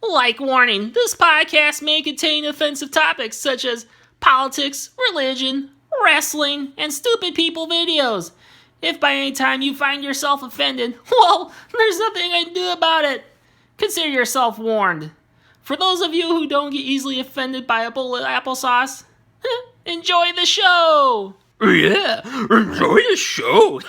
Like warning, this podcast may contain offensive topics such as politics, religion, wrestling, and stupid people videos. If by any time you find yourself offended, well, there's nothing I can do about it. Consider yourself warned. For those of you who don't get easily offended by a bowl of applesauce, enjoy the show! Yeah, enjoy the show!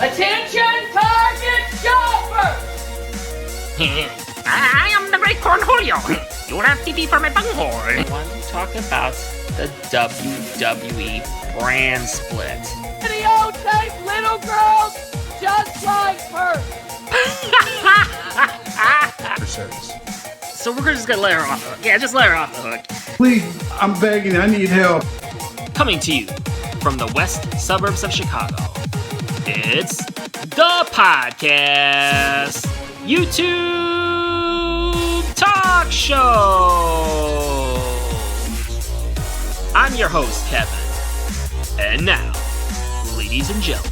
Attention, target shopper! I am the great Cornholio. You will have TV for my bunghole. I want to talk about the WWE brand split. Stereotype little girls just like her. So we're just gonna let her off the hook. Yeah, just let her off the hook. Please, I'm begging, I need help. Coming to you from the west suburbs of Chicago, it's the podcast YouTube Talk Show. I'm your host, Kevin. And now, ladies and gentlemen,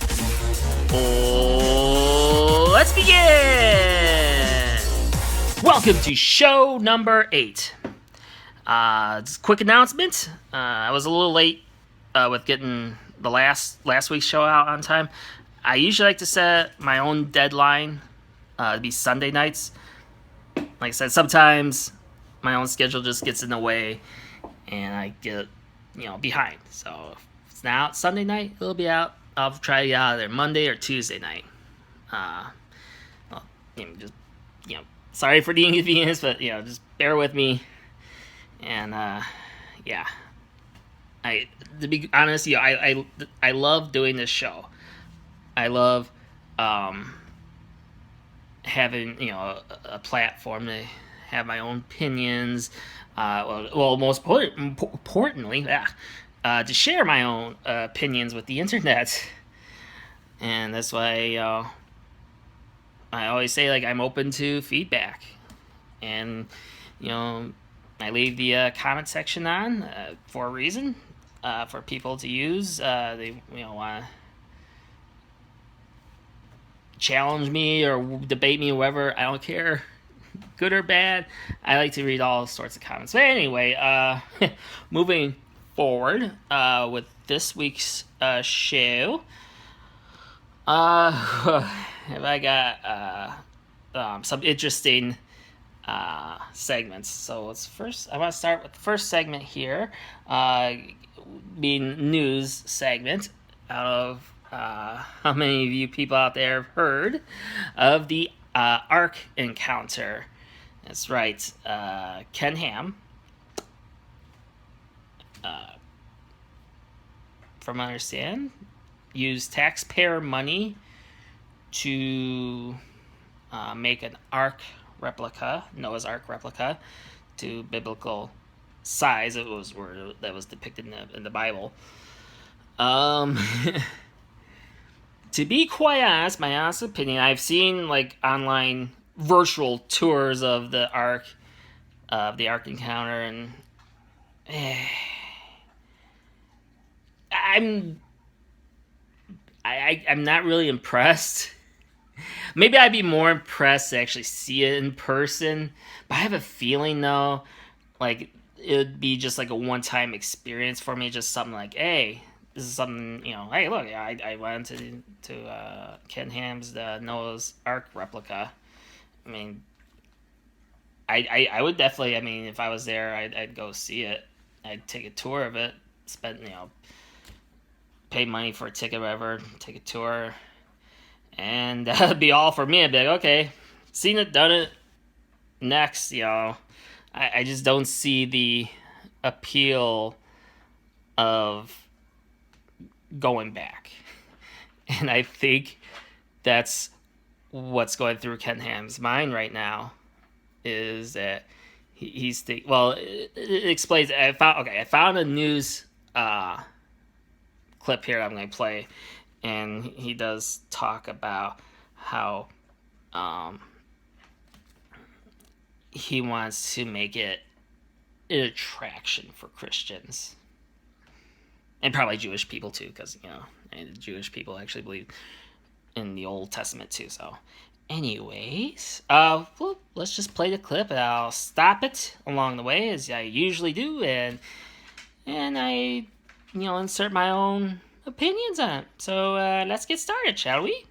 let's begin! Welcome to show number 8. Just a quick announcement. I was a little late with getting the last week's show out on time. I usually like to set my own deadline to be Sunday nights. Like I said, sometimes my own schedule just gets in the way and I get, behind. So if it's not out Sunday night, it'll be out. I'll try to get out of there Monday or Tuesday night. Sorry for the inconvenience, but, just bear with me. And, to be honest, I love doing this show. I love having a platform to have my own opinions. Most importantly, to share my own opinions with the internet, and that's why I always say I'm open to feedback, and I leave the comment section on for a reason, for people to use. They want to challenge me or debate me, whoever. I don't care, good or bad. I like to read all sorts of comments. But anyway, moving forward with this week's show, have I got some interesting segments. So I want to start with the first segment here, being news segment. Out of how many of you people out there have heard of the Ark Encounter? That's right. Ken Ham, from what I understand, used taxpayer money to make an Ark replica, Noah's Ark replica, to biblical size. It was word that was depicted in the Bible. To be quite honest, my honest opinion, I've seen online virtual tours of the Ark Encounter, and I'm not really impressed. Maybe I'd be more impressed to actually see it in person, but I have a feeling though, it would be just a one-time experience for me, just something hey, this is something, hey, look, I went to Ken Ham's Noah's Ark replica. I mean, I would definitely, if I was there, I'd go see it. I'd take a tour of it, spend, pay money for a ticket, whatever, take a tour, and that'd be all for me. I'd be okay, seen it, done it, next, I just don't see the appeal of going back. And I think that's what's going through Ken Ham's mind right now, is that it explains. I found a news clip here I'm going to play, and he does talk about how he wants to make it an attraction for Christians. And probably Jewish people too, because, Jewish people actually believe in the Old Testament too. So, anyways, well, let's just play the clip, and I'll stop it along the way, as I usually do, and I, insert my own opinions on it. So, let's get started, shall we?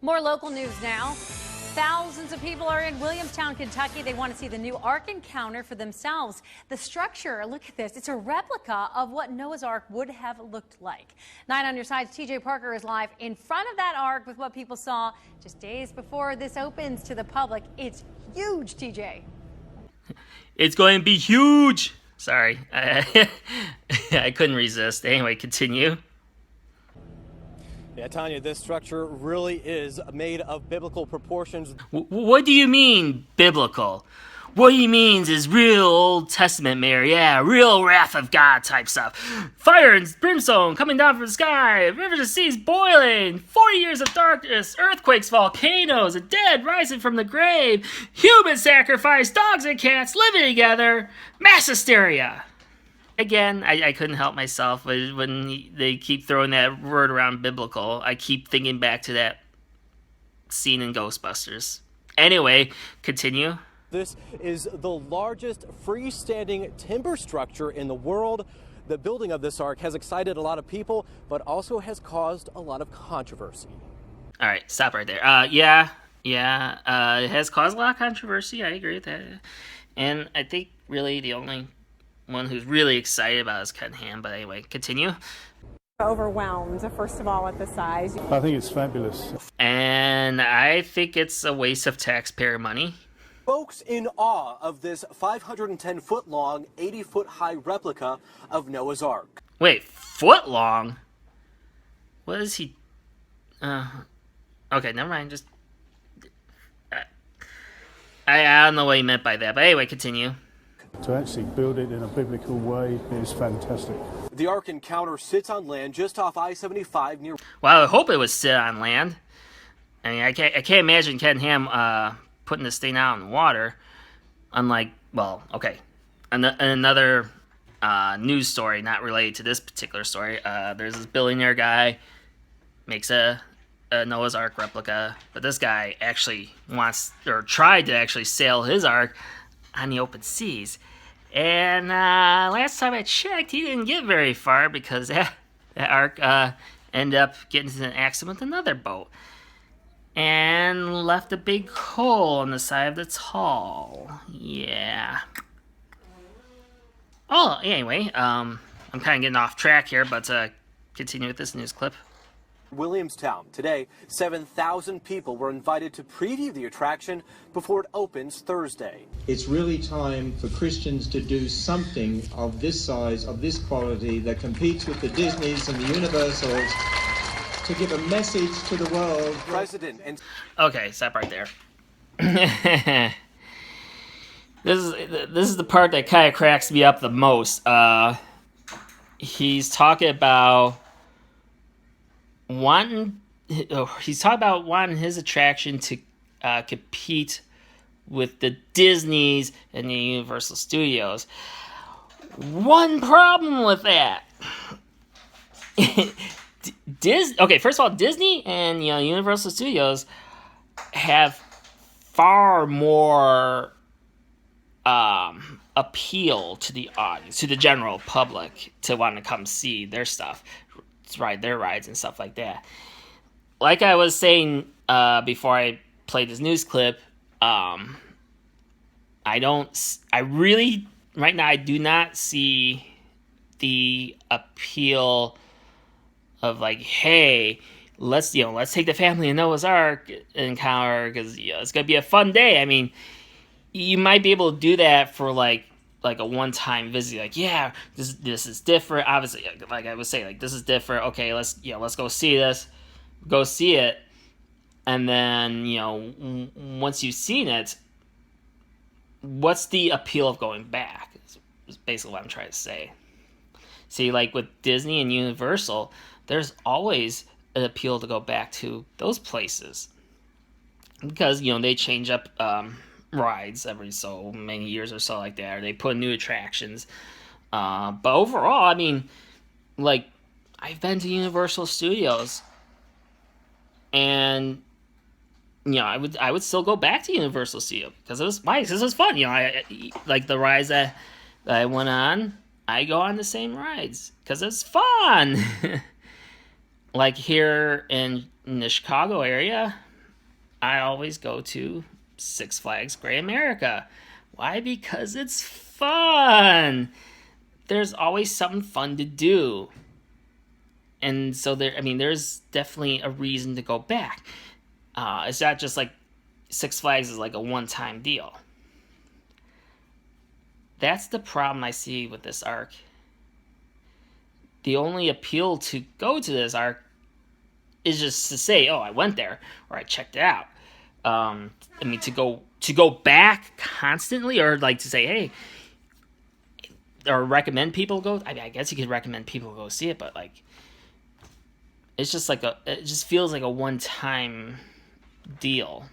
More local news now. Thousands of people are in Williamstown, Kentucky. They want to see the new Ark Encounter for themselves. The structure, look at this, it's a replica of what Noah's Ark would have looked like. 9 on your side's TJ Parker is live in front of that Ark with what people saw just days before this opens to the public. It's huge, TJ. It's going to be huge. Sorry, I couldn't resist. Anyway, continue. Yeah, Tanya, this structure really is made of biblical proportions. What do you mean, biblical? What he means is real Old Testament, Mayor. Yeah, real wrath of God type stuff. Fire and brimstone coming down from the sky, rivers and seas boiling, 40 years of darkness, earthquakes, volcanoes, the dead rising from the grave, human sacrifice, dogs and cats living together, mass hysteria. Again, I couldn't help myself when they keep throwing that word around, biblical. I keep thinking back to that scene in Ghostbusters. Anyway, continue. This is the largest freestanding timber structure in the world. The building of this ark has excited a lot of people, but also has caused a lot of controversy. All right, stop right there. Yeah. It has caused a lot of controversy. I agree with that. And I think really the only one who's really excited about is Ken Ham. But anyway, continue. Overwhelmed, first of all, at the size. I think it's fabulous. And I think it's a waste of taxpayer money. Folks in awe of this 510-foot long, 80-foot high replica of Noah's Ark. Wait, foot long? What is he? Okay, never mind. Just I don't know what he meant by that. But anyway, continue. To actually build it in a biblical way is fantastic. The Ark Encounter sits on land just off I-75 near... Well, I hope it was sit on land. I mean, I can't imagine Ken Ham putting this thing out in the water. Unlike, well, okay, another news story not related to this particular story. There's this billionaire guy makes a Noah's Ark replica, but this guy actually tried to actually sail his Ark on the open seas. And last time I checked, he didn't get very far because that Ark ended up getting into an accident with another boat and left a big hole on the side of its hull. Yeah. Oh, anyway, I'm kind of getting off track here, but continue with this news clip. Williamstown. Today, 7,000 people were invited to preview the attraction before it opens Thursday. It's really time for Christians to do something of this size, of this quality, that competes with the Disneys and the Universals, to give a message to the world. President and... Okay, stop right there. This is the part that kind of cracks me up the most. He's talking about wanting his attraction to compete with the Disneys and the Universal Studios. One problem with that. Okay, first of all, Disney and Universal Studios have far more appeal to the audience, to the general public, to want to come see their stuff, ride their rides and stuff like that. Like I was saying before I played this news clip, right now I do not see the appeal of like, hey, let's take the family to Noah's Ark Encounter because it's gonna be a fun day. I mean, you might be able to do that for like a one-time visit. Like, yeah, this is different. Obviously, like I was saying, like this is different. Okay, let's go see this, go see it, and then once you've seen it, what's the appeal of going back? Is basically what I'm trying to say. See, like with Disney and Universal, there's always an appeal to go back to those places because they change up rides every so many years or so like that, or they put new attractions. But overall, I mean, like, I've been to Universal Studios, and I would still go back to Universal Studios because it was nice. This was fun. I like the rides that I went on. I go on the same rides because it's fun. Like here in the Chicago area, I always go to Six Flags Great America. Why? Because it's fun. There's always something fun to do. And so there's definitely a reason to go back. It's not just like Six Flags is like a one-time deal. That's the problem I see with this arc. The only appeal to go to this arc is just to say, oh, I went there, or I checked it out. To go back constantly, or like to say, hey, or recommend people go. I guess you could recommend people go see it, but like, it's just like it just feels like a one-time deal.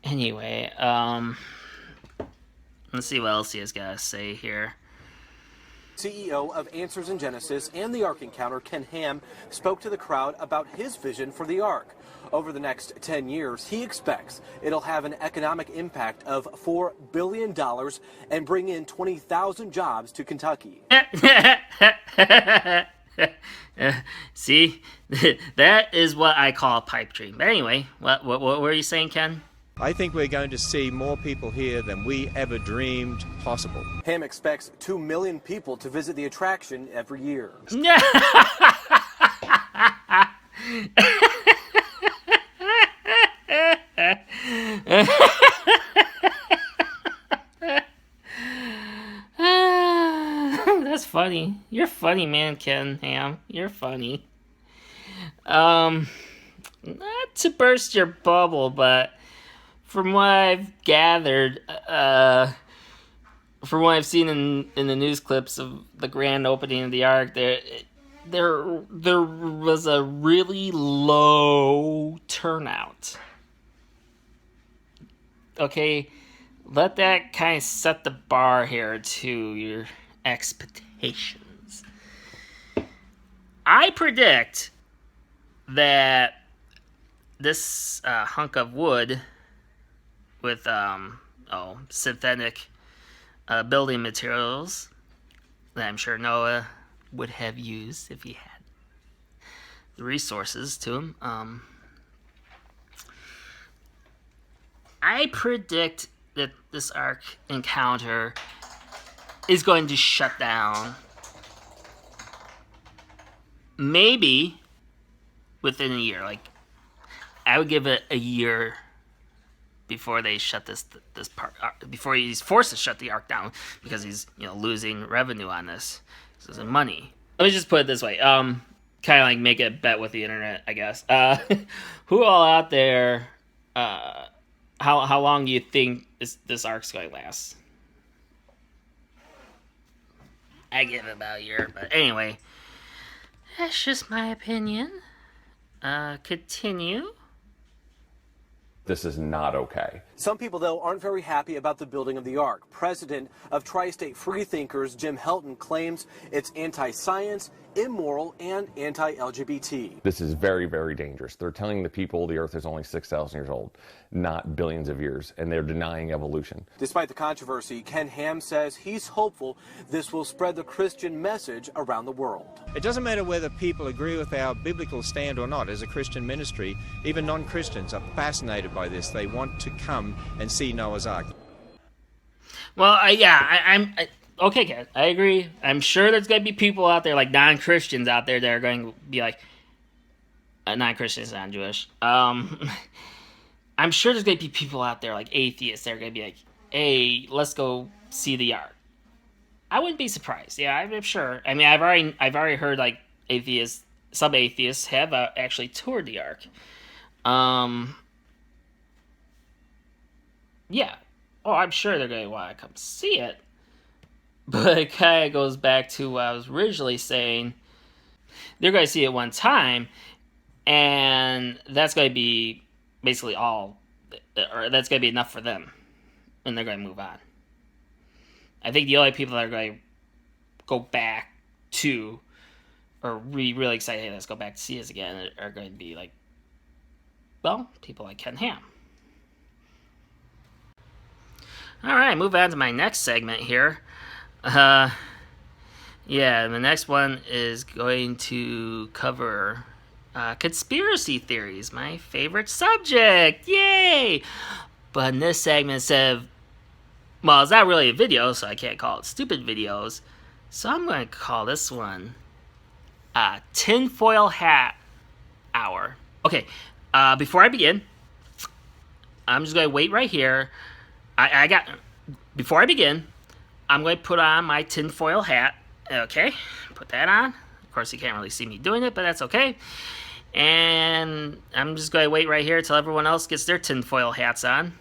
Anyway, let's see what else he has got to say here. CEO of Answers in Genesis and the Ark Encounter, Ken Ham, spoke to the crowd about his vision for the Ark. Over the next 10 years, he expects it'll have an economic impact of $4 billion and bring in 20,000 jobs to Kentucky. See, that is what I call a pipe dream. But anyway, what were you saying, Ken? I think we're going to see more people here than we ever dreamed possible. Ham expects 2 million people to visit the attraction every year. That's funny. You're funny, man, Ken Ham. You're funny. Not to burst your bubble, but from what I've gathered, from what I've seen in the news clips of the grand opening of the Ark, there was a really low turnout. Okay, let that kind of set the bar here to your expectations. I predict that this hunk of wood with synthetic building materials that I'm sure Noah would have used if he had the resources to him. I predict that this Ark Encounter is going to shut down maybe within a year. Like, I would give it a year before they shut this part, before he's forced to shut the Ark down because he's losing revenue on this, losing money. Let me just put it this way, kind of like make a bet with the internet, I guess. Who all out there? How long do you think this Ark's going to last? I give it about a year, but anyway, that's just my opinion. Continue. This is not okay. Some people, though, aren't very happy about the building of the Ark. President of Tri-State Freethinkers Jim Helton claims it's anti-science, immoral, and anti-LGBT. This is very, very dangerous. They're telling the people the Earth is only 6,000 years old, not billions of years, and they're denying evolution. Despite the controversy, Ken Ham says he's hopeful this will spread the Christian message around the world. It doesn't matter whether people agree with our biblical stand or not. As a Christian ministry, even non-Christians are fascinated by this. They want to come and see Noah's Ark. Well, I'm okay, Ken. I agree. I'm sure there's going to be people out there, like non-Christians out there, that are going to be like, non-Christians, non-Jewish. I'm sure there's going to be people out there, like atheists, that are going to be like, hey, let's go see the Ark. I wouldn't be surprised. Yeah, I'm sure. I mean, I've already heard like atheists, some atheists have actually toured the Ark. Yeah. Oh, I'm sure they're going to want to come see it. But it kind of goes back to what I was originally saying. They're going to see it one time, And that's going to be basically all, or that's going to be enough for them. And they're going to move on. I think the only people that are going to go back to, or really excited, hey, let's go back to see us again, are going to be like, well, people like Ken Ham. Alright, move on to my next segment here. Yeah, the next one is going to cover conspiracy theories, my favorite subject. Yay! But in this segment, instead of, well, it's not really a video, so I can't call it stupid videos. So I'm going to call this one Tinfoil Hat Hour. Okay, before I begin, I'm just going to wait right here. Before I begin, I'm going to put on my tinfoil hat. Okay, put that on. Of course, you can't really see me doing it, but that's okay. And I'm just going to wait right here until everyone else gets their tinfoil hats on.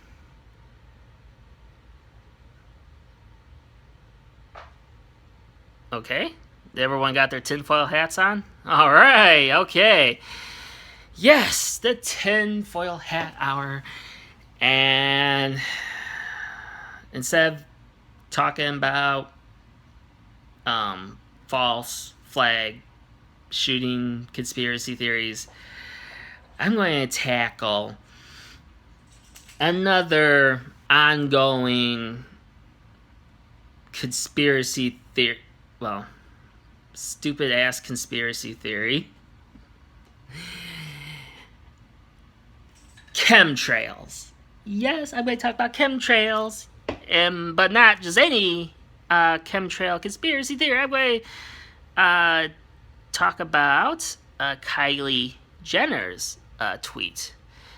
Okay, everyone got their tinfoil hats on? All right, okay. Yes, the tinfoil hat hour. And instead of talking about false flag shooting conspiracy theories, I'm going to tackle another ongoing conspiracy theory. Well, stupid ass conspiracy theory. CemTrails. Yes, I'm going to talk about chemtrails, but not just any chemtrail conspiracy theory. I'm going to talk about Kylie Jenner's tweet.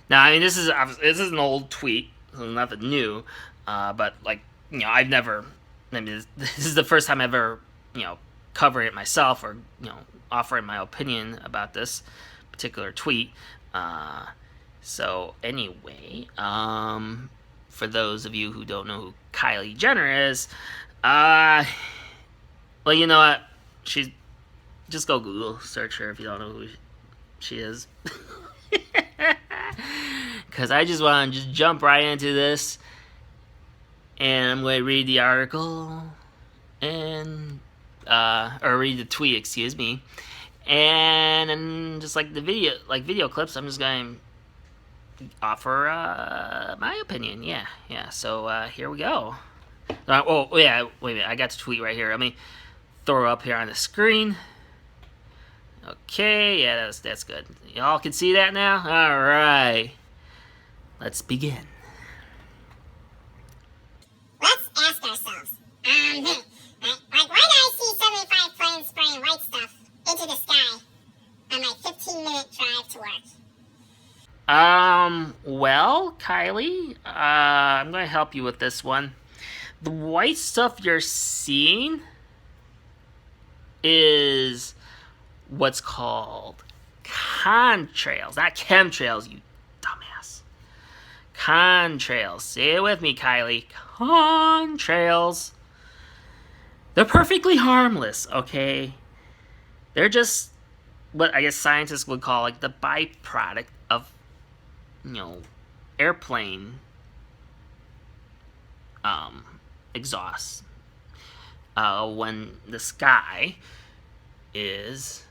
Now, I mean, this is an old tweet, so nothing new, but like, you know, I've never. I mean, this is the first time I've ever, you know, covered it myself or, you know, offering my opinion about this particular tweet. So anyway, for those of you who don't know who Kylie Jenner is, well, you know what? She's, just go Google search her if you don't know who she is. Because I just want to just jump right into this, and I'm going to read the article and or read the tweet, excuse me, and just like the video clips, I'm just going to offer my opinion. Yeah. So here we go. Oh yeah, wait a minute. I got the tweet right here. Let me throw it up here on the screen. Okay, yeah, that's good. Y'all can see that now. All right, let's begin. Let's ask ourselves, like, why do I see 75 planes spraying white stuff into the sky on my 15-minute drive to work? Well, Kylie, I'm going to help you with this one. The white stuff you're seeing is what's called contrails, not chemtrails, you dumbass. Contrails. Say it with me, Kylie. Contrails. They're perfectly harmless, okay? They're just what I guess scientists would call like the byproduct of, you know, airplane exhaust. When the sky is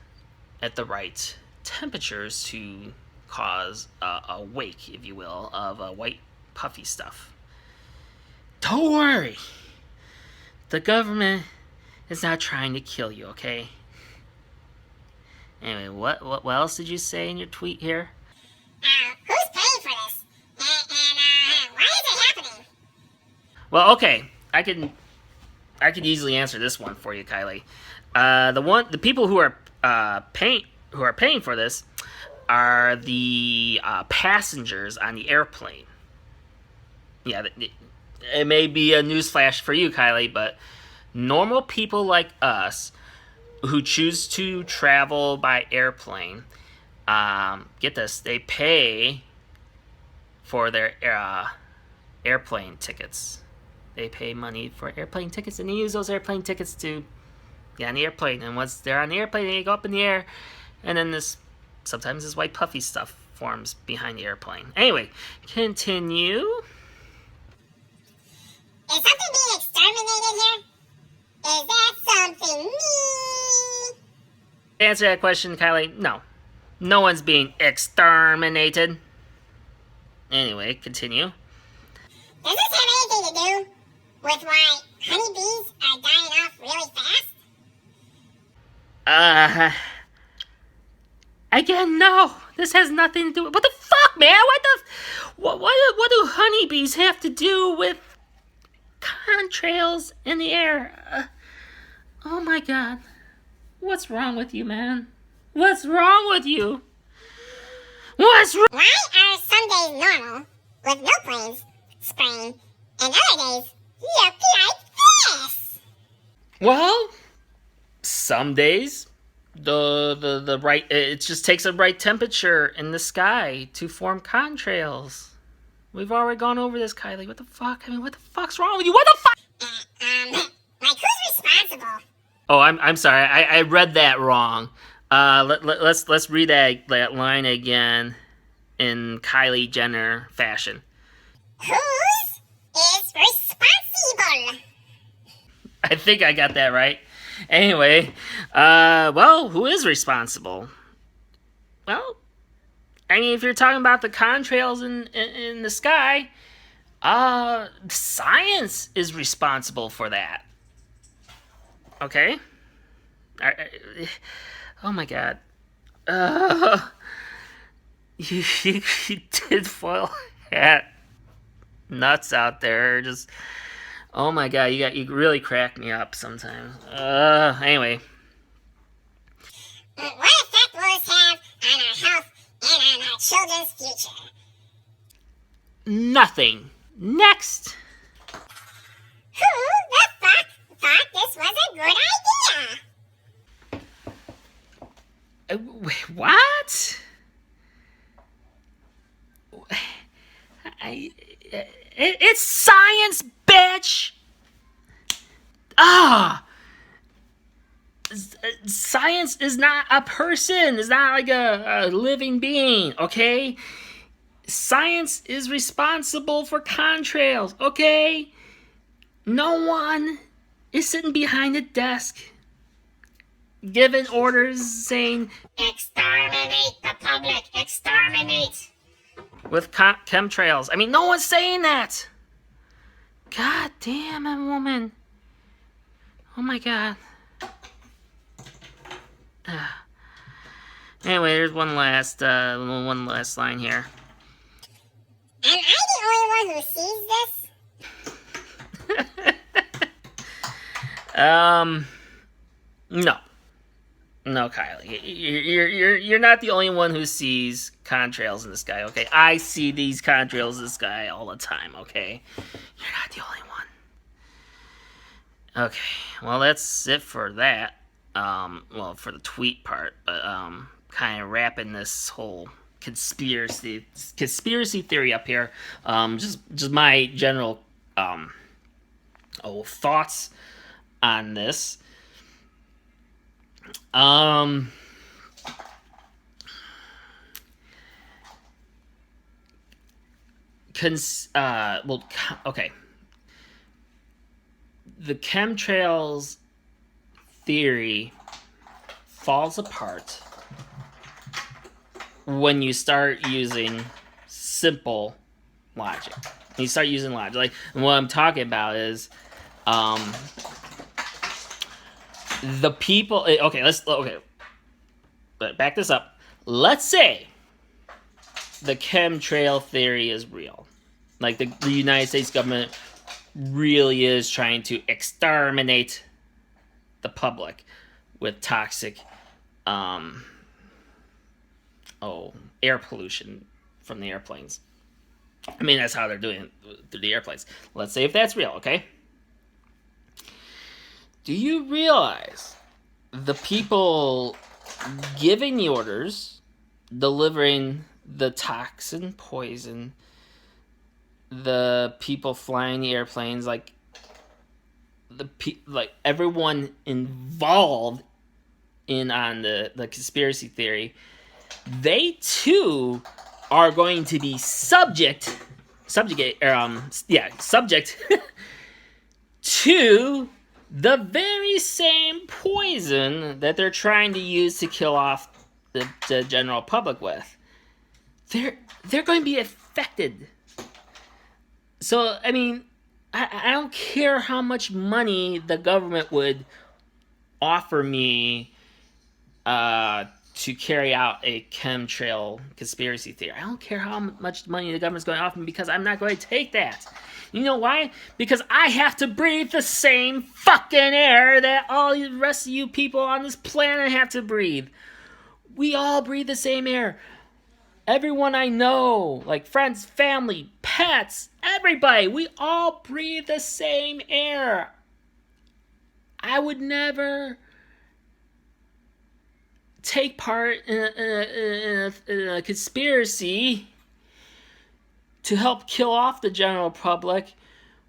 at the right temperatures to cause a wake, if you will, of white puffy stuff. Don't worry. The government is not trying to kill you, okay? Anyway, what else did you say in your tweet here? Who's paying for this? And why is it happening? Well, okay, I can easily answer this one for you, Kylie. The people who are paying for this are the passengers on the airplane. Yeah, it may be a newsflash for you, Kylie, but normal people like us who choose to travel by airplane, get this, they pay for their airplane tickets. They pay money for airplane tickets, and they use those airplane tickets to get on the airplane. And once they're on the airplane, they go up in the air, and then this Sometimes this white puffy stuff forms behind the airplane. Anyway, continue. Is something being exterminated here? Is that something me? To answer that question, Kylie, no. No one's being exterminated. Anyway, continue. Does this have anything to do with why honeybees are dying off really fast? Again, no. This has nothing to do with... What the fuck, man? What do honeybees have to do with contrails in the air? Oh my god. What's wrong with you, man? What's wrong with you? What's wrong? Why are some days normal, with no planes spraying, and other days look like this? Well, some days the right it just takes a right temperature in the sky to form contrails. We've already gone over this, Kylie. What the fuck? I mean, what the fuck's wrong with you? What the fuck? Like who's responsible? Oh, I'm sorry. I read that wrong. Let's read that line again in Kylie Jenner fashion. Whose is responsible? I think I got that right. Anyway, well, who is responsible? Well, I mean, if you're talking about the contrails in the sky, science is responsible for that. Okay? Oh my god. You did foil hat nuts out there. Just, oh my god, you really crack me up sometimes. Anyway. What effect will this have on our health and on our children's future? Nothing. Next. Who the fuck thought this was a good idea? What? It's science, bitch! Science is not a person. It's not like a living being, okay? Science is responsible for contrails, okay? No one is sitting behind a desk giving orders saying, Exterminate the public! Exterminate! With chemtrails. I mean, no one's saying that. God damn it, woman. Oh my god. Anyway, there's one last line here. Am I the only one who sees this? No, Kylie. You're not the only one who sees contrails in the sky, okay? I see these contrails in the sky all the time, okay? You're not the only one. Okay, well, that's it for that. Well, for the tweet part, but kind of wrapping this whole conspiracy theory up here. Just my general thoughts on this. Okay. The chemtrails theory falls apart when you start using simple logic. When you start using logic. Like, and what I'm talking about is the people. Okay. But back this up. Let's say the chemtrail theory is real. Like the United States government really is trying to exterminate the public with toxic air pollution from the airplanes. I mean, that's how they're doing it through the airplanes. Let's say if that's real, okay? Do you realize the people giving the orders, delivering the toxin, poison, the people flying the airplanes, like everyone involved in on the conspiracy theory, they too are going to be subject to the very same poison that they're trying to use to kill off the general public with. They're going to be affected. So, I mean, I don't care how much money the government would offer me to carry out a chemtrail conspiracy theory. I don't care how much money the government's going to offer me, because I'm not going to take that. You know why? Because I have to breathe the same fucking air that all the rest of you people on this planet have to breathe. We all breathe the same air. Everyone I know, like friends, family, pets, everybody, we all breathe the same air. I would never take part in a conspiracy to help kill off the general public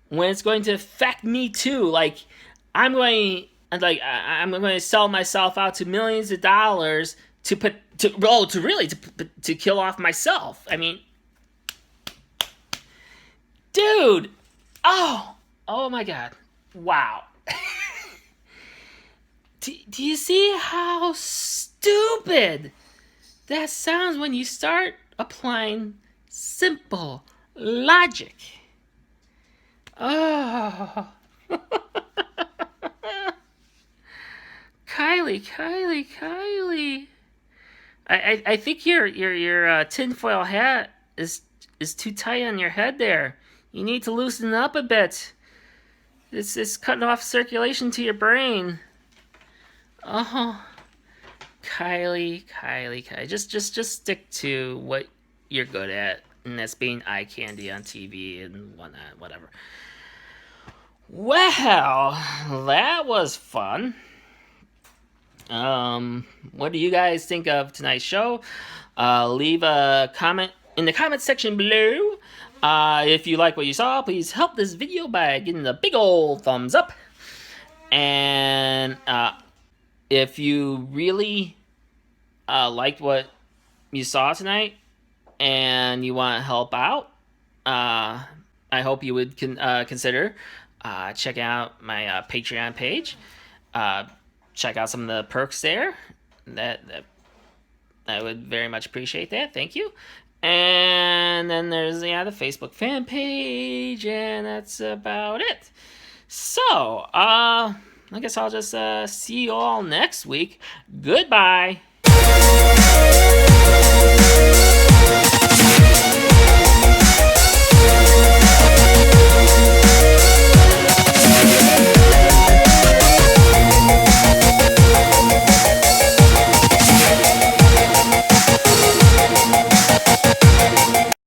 when it's going to affect me too. Like, I'm going to sell myself out to millions of dollars to kill off myself. I mean, dude, oh my God, wow. Do you see how stupid that sounds when you start applying simple logic? Oh. Kylie. I think your tinfoil hat is too tight on your head there. You need to loosen it up a bit. It's cutting off circulation to your brain. Oh, Kylie. Just stick to what you're good at, and that's being eye candy on TV and whatnot, whatever. Well, that was fun. What do you guys think of tonight's show? Leave a comment in the comment section below. If you like what you saw, please help this video by giving a big old thumbs up. And if you really liked what you saw tonight and you want to help out, I hope you would consider checking out my Patreon page. Check out some of the perks there. That I would very much appreciate that. Thank you. And then there's the Facebook fan page, and that's about it. So, I guess I'll just see you all next week. Goodbye.